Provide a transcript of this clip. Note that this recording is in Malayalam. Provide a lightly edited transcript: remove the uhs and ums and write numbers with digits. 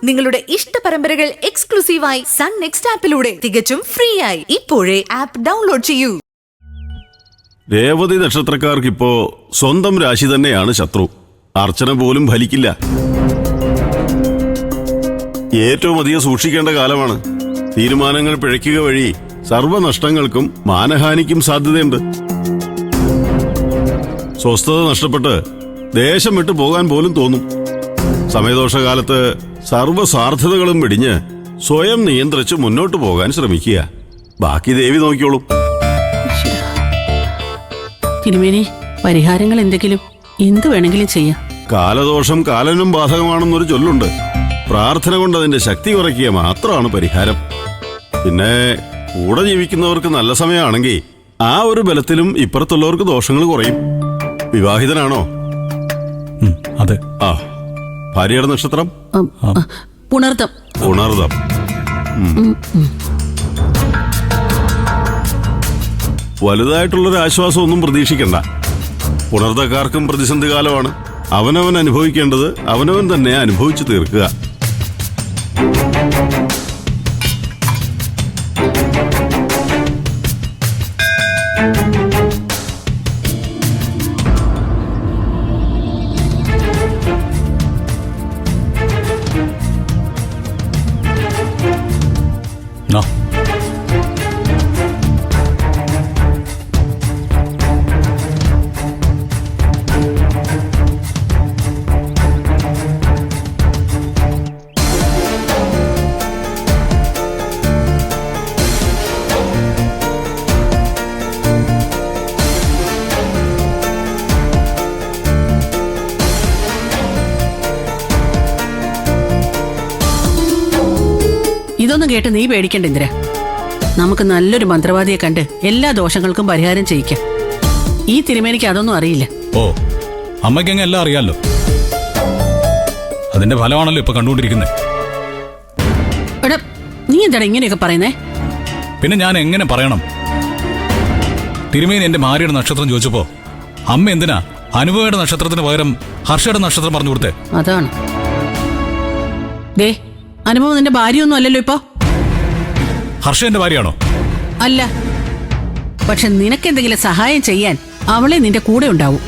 നിങ്ങളുടെ ഇഷ്ട പരമ്പരകൾ എക്സ്ക്ലൂസീവായി സൺ നെക്സ്റ്റ് ആപ്പിലൂടെ തികച്ചും ഫ്രീ ആയി ഇപ്പോഴേ ആപ്പ് ഡൗൺലോഡ് ചെയ്യൂ. രേവതി നക്ഷത്രക്കാർക്കിപ്പോ സ്വന്തം രാശി തന്നെയാണ് ശത്രു. അർച്ചന പോലും ഫലിക്കില്ല. ഏറ്റവും അധികം സൂക്ഷിക്കേണ്ട കാലമാണ്. തീരുമാനങ്ങൾ പിഴയ്ക്കുക വഴി സർവ്വനഷ്ടങ്ങൾക്കും മാനഹാനിക്കും സാധ്യതയുണ്ട്. സ്വസ്ഥത നഷ്ടപ്പെട്ട് ദേശം വിട്ടു പോകാൻ പോലും തോന്നും. സമയദോഷകാലത്ത് സർവ്വസാർത്ഥതകളും വെടിഞ്ഞ് സ്വയം നിയന്ത്രിച്ച് മുന്നോട്ടു പോകാൻ ശ്രമിക്കുക. ബാക്കി ദേവി നോക്കിയോളും. തിരുമേനി, പരിഹാരങ്ങൾ എന്തെങ്കിലും എന്ത് വേണമെങ്കിലും ചെയ്യാം. കാലദോഷം കാലനും ബാധകമാണെന്നൊരു ചൊല്ലുണ്ട്. പ്രാർത്ഥന കൊണ്ട് അതിന്റെ ശക്തി കുറയ്ക്കുക മാത്രമാണ് പരിഹാരം. പിന്നെ കൂടെ ജീവിക്കുന്നവർക്ക് നല്ല സമയമാണെങ്കിൽ ആ ഒരു ബലത്തിലും ഇപ്പുറത്തുള്ളവർക്ക് ദോഷങ്ങൾ കുറയും. വിവാഹിതനാണോ? അതെ. ആ, ഭാര്യയുടെ നക്ഷത്രം പുണർതം. പുണർതം. വലുതായിട്ടുള്ളൊരു ആശ്വാസം ഒന്നും പ്രതീക്ഷിക്കണ്ട. പുണർതക്കാർക്കും പ്രതിസന്ധി കാലമാണ്. അവനവൻ അനുഭവിക്കേണ്ടത് അവനവൻ തന്നെ അനുഭവിച്ചു തീർക്കുക. ഇതൊന്നും കേട്ട് നീ പേടിക്കണ്ട ഇന്ദിര. നമുക്ക് നല്ലൊരു മന്ത്രവാദിയെ കണ്ട് എല്ലാ ദോഷങ്ങൾക്കും പരിഹാരം ചെയ്യിക്കാം. ഈ തിരുമേനിക്ക് അതൊന്നും അറിയില്ല. ഓ, അമ്മയ്ക്കങ്ങ് എല്ലാം അറിയാലോ. അതിന്റെ ഫലമാണല്ലോ ഇപ്പൊ കണ്ടുകൊണ്ടിരിക്കുന്നത്. എടാ, നീ എന്താണ് ഇങ്ങനെയൊക്കെ പറയുന്നേ? പിന്നെ ഞാൻ എങ്ങനെ പറയണം? തിരുമേനി എന്റെ ഭാര്യയുടെ നക്ഷത്രം ചോദിച്ചപ്പോ അമ്മ എന്തിനാ അനുഭവയുടെ നക്ഷത്രത്തിന് പകരം ഹർഷയുടെ നക്ഷത്രം പറഞ്ഞു കൊടുത്തേ? അതാണ്. ദേ, അനുഭവം നിന്റെ ഭാര്യയൊന്നും അല്ലല്ലോ ഇപ്പൊ. ഹർഷ എന്റെ ഭാര്യയാണോ? അല്ല. പക്ഷെ നിനക്കെന്തെങ്കിലും സഹായം ചെയ്യാൻ അവളെ നിന്റെ കൂടെ ഉണ്ടാവും.